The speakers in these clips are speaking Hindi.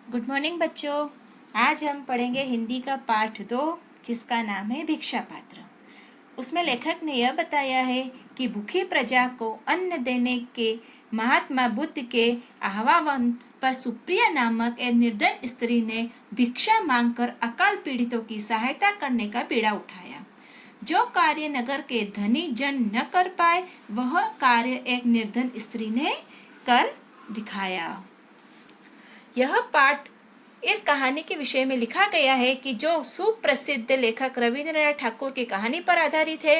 गुड मॉर्निंग बच्चों। आज हम पढ़ेंगे हिंदी का पाठ 2 जिसका नाम है भिक्षा पात्र। उसमें लेखक ने यह बताया है कि भूखी प्रजा को अन्न देने के महात्मा बुद्ध के आह्वान पर सुप्रिया नामक एक निर्धन स्त्री ने भिक्षा मांगकर अकाल पीड़ितों की सहायता करने का बीड़ा उठाया। जो कार्य नगर के धनी जन न कर पाए वह कार्य एक निर्धन स्त्री ने कर दिखाया। यह पाठ इस कहानी के विषय में लिखा गया है कि जो सुप्रसिद्ध लेखक रविंद्रनाथ ठाकुर की कहानी पर आधारित है।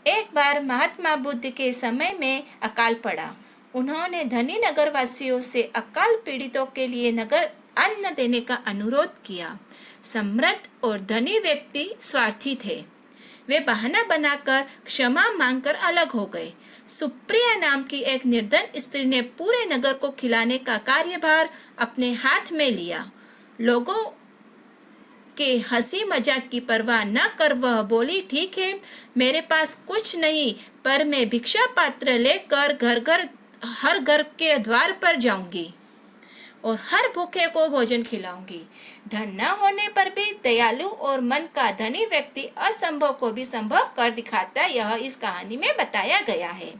एक बार महात्मा बुद्ध के समय में अकाल पड़ा। उन्होंने धनी नगर वासियों से अकाल पीड़ितों के लिए नगर अन्न देने का अनुरोध किया। समृद्ध और धनी व्यक्ति स्वार्थी थे। वे बहाना बनाकर क्षमा मांगकर अलग हो गए। सुप्रिया नाम की एक निर्धन स्त्री ने पूरे नगर को खिलाने का कार्यभार अपने हाथ में लिया। लोगों के हंसी मजाक की परवाह न कर वह बोली, ठीक है, मेरे पास कुछ नहीं, पर मैं भिक्षा पात्र लेकर हर घर के द्वार पर जाऊंगी और हर भूखे को भोजन खिलाऊंगी। धन न होने पर भी दयालु और मन का धनी व्यक्ति असंभव को भी संभव कर दिखाता, यह इस कहानी में बताया गया है।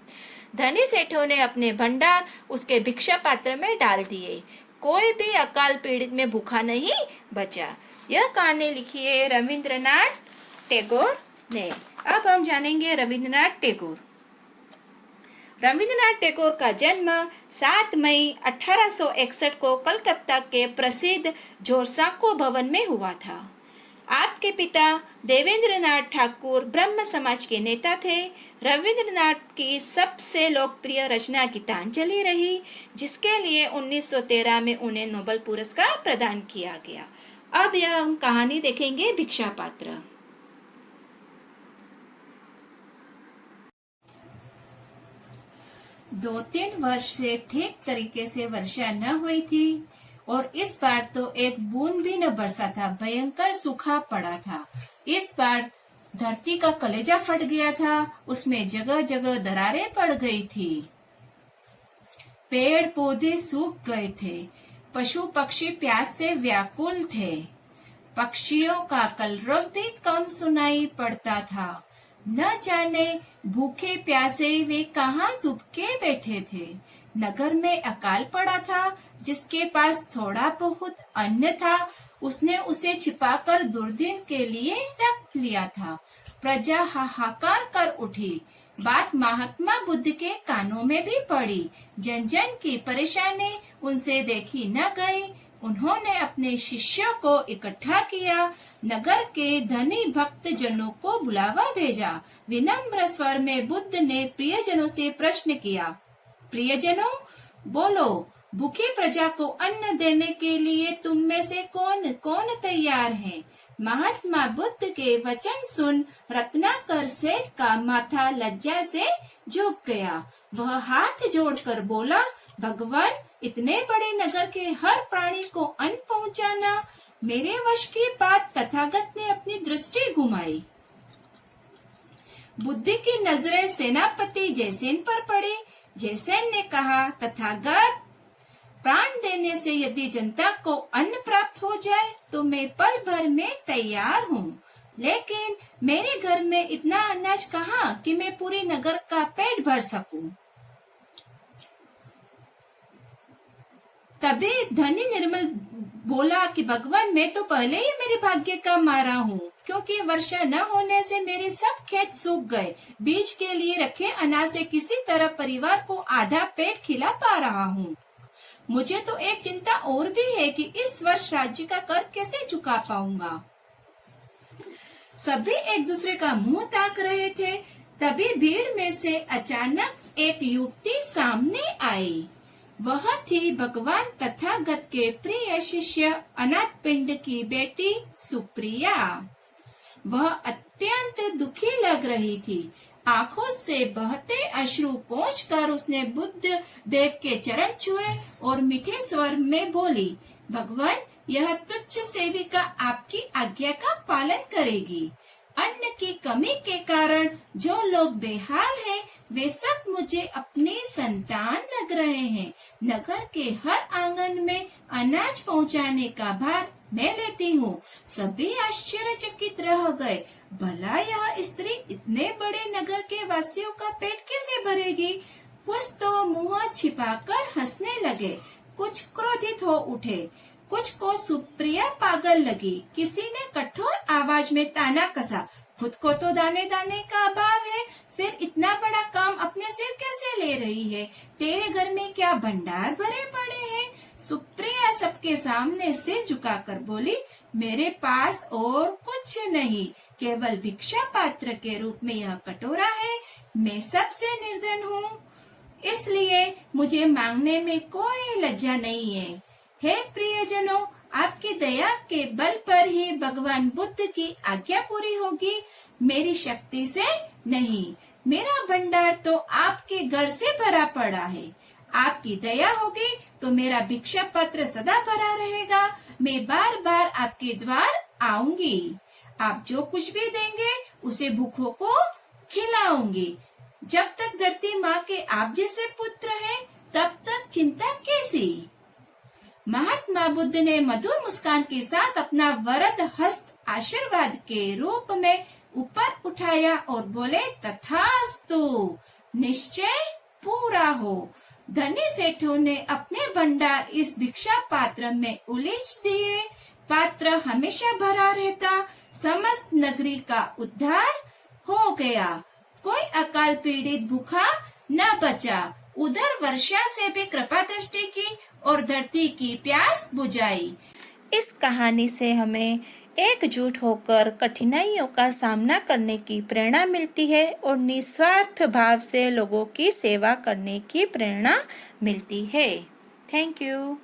धनी सेठों ने अपने भंडार उसके भिक्षा पात्र में डाल दिए। कोई भी अकाल पीड़ित में भूखा नहीं बचा। यह कहानी लिखी है रविंद्रनाथ टैगोर ने। अब हम जानेंगे रविंद्रनाथ टैगोर। रविंद्रनाथ टैगोर का जन्म 7 मई 1861 को कलकत्ता के प्रसिद्ध जोरसाको भवन में हुआ था। आपके पिता देवेंद्रनाथ ठाकुर ब्रह्म समाज के नेता थे। रविंद्रनाथ की सबसे लोकप्रिय रचना गीतांजलि रही, जिसके लिए 1913 में उन्हें नोबेल पुरस्कार प्रदान किया गया। अब यह हम कहानी देखेंगे भिक्षा पात्र। दो तीन वर्ष से ठीक तरीके से वर्षा न हुई थी और इस बार तो एक बूंद भी न बरसा था। भयंकर सूखा पड़ा था। इस बार धरती का कलेजा फट गया था। उसमें जगह जगह दरारें पड़ गई थी। पेड़ पौधे सूख गए थे। पशु पक्षी प्यास से व्याकुल थे। पक्षियों का कलरव भी कम सुनाई पड़ता था। न जाने भूखे प्यासे वे कहाँ दुबके बैठे थे। नगर में अकाल पड़ा था। जिसके पास थोड़ा बहुत अन्न था उसने उसे छिपाकर दुर्दिन के लिए रख लिया था। प्रजा हाहाकार कर उठी। बात महात्मा बुद्ध के कानों में भी पड़ी। जन जन की परेशानी उनसे देखी न गई। उन्होंने अपने शिष्यों को इकट्ठा किया। नगर के धनी भक्त जनों को बुलावा भेजा। विनम्र स्वर में बुद्ध ने प्रियजनों से प्रश्न किया, प्रियजनों बोलो, भूखी प्रजा को अन्न देने के लिए तुम में से कौन कौन तैयार है? महात्मा बुद्ध के वचन सुन रत्नाकर सेठ का माथा लज्जा से झुक गया। वह हाथ जोड़कर बोला, भगवान, इतने बड़े नगर के हर प्राणी को अन्न पहुंचाना मेरे वश की बात। तथागत ने अपनी दृष्टि घुमाई। बुद्ध की नजरें सेनापति जयसेन पर पड़ी। जयसेन ने कहा, तथागत, प्राण देने से यदि जनता को अन्न प्राप्त हो जाए तो मैं पल भर में तैयार हूँ, लेकिन मेरे घर में इतना अनाज कहाँ कि मैं पूरी नगर का पेट भर सकूं। तभी धनी निर्मल बोला कि भगवान, मैं तो पहले ही मेरे भाग्य का मारा हूँ, क्योंकि वर्षा न होने से मेरे सब खेत सूख गए। बीज के लिए रखे अनाज से किसी तरह परिवार को आधा पेट खिला पा रहा हूँ। मुझे तो एक चिंता और भी है कि इस वर्ष राज्य का कर कैसे चुका पाऊंगा। सभी एक दूसरे का मुंह ताक रहे थे। तभी भीड़ में से अचानक एक युवती सामने आई। वह थी भगवान तथागत के प्रिय शिष्य अनाथपिंड की बेटी सुप्रिया। वह अत्यंत दुखी लग रही थी। आंखों से बहते अश्रु पोंछकर उसने बुद्ध देव के चरण छुए और मीठे स्वर में बोली, भगवान, यह तुच्छ सेविका आपकी आज्ञा का पालन करेगी। अन्न की कमी के कारण जो लोग बेहाल हैं, वे सब मुझे अपने संतान लग रहे हैं। नगर के हर आंगन में अनाज पहुंचाने का भार मैं लेती हूँ। सभी आश्चर्यचकित रह गए। भला यह स्त्री इतने बड़े नगर के वासियों का पेट कैसे भरेगी? कुछ तो मुंह छिपाकर हंसने लगे, कुछ क्रोधित हो उठे, कुछ को सुप्रिया पागल लगी। किसी ने कठोर आवाज में ताना कसा, खुद को तो दाने दाने का अभाव है, फिर इतना बड़ा काम अपने सिर कैसे ले रही है? तेरे घर में क्या भंडार भरे पड़े हैं? सुप्रिया सबके सामने सिर झुकाकर बोली, मेरे पास और कुछ नहीं, केवल भिक्षा पात्र के रूप में यह कटोरा है। मैं सबसे निर्धन हूँ, इसलिए मुझे मांगने में कोई लज्जा नहीं है। हे प्रियजनों, आपकी दया के बल पर ही भगवान बुद्ध की आज्ञा पूरी होगी, मेरी शक्ति से नहीं। मेरा भंडार तो आपके घर से भरा पड़ा है। आपकी दया होगी तो मेरा भिक्षा पत्र सदा भरा रहेगा। मैं बार बार आपके द्वार आऊंगी। आप जो कुछ भी देंगे उसे भूखों को खिलाऊंगी। जब तक धरती माँ के आप जैसे पुत्र हैं, तब तक चिंता कैसी? महात्मा बुद्ध ने मधुर मुस्कान के साथ अपना वरद हस्त आशीर्वाद के रूप में ऊपर उठाया और बोले, तथास्तु, निश्चय पूरा हो। धनी सेठों ने अपने भंडार इस भिक्षा पात्र में उलीच दिए। पात्र हमेशा भरा रहता। समस्त नगरी का उद्धार हो गया। कोई अकाल पीड़ित भूखा न बचा। उधर वर्षा से भी कृपा दृष्टि की और धरती की प्यास बुझाई। इस कहानी से हमें एकजुट होकर कठिनाइयों का सामना करने की प्रेरणा मिलती है और निस्वार्थ भाव से लोगों की सेवा करने की प्रेरणा मिलती है। Thank you.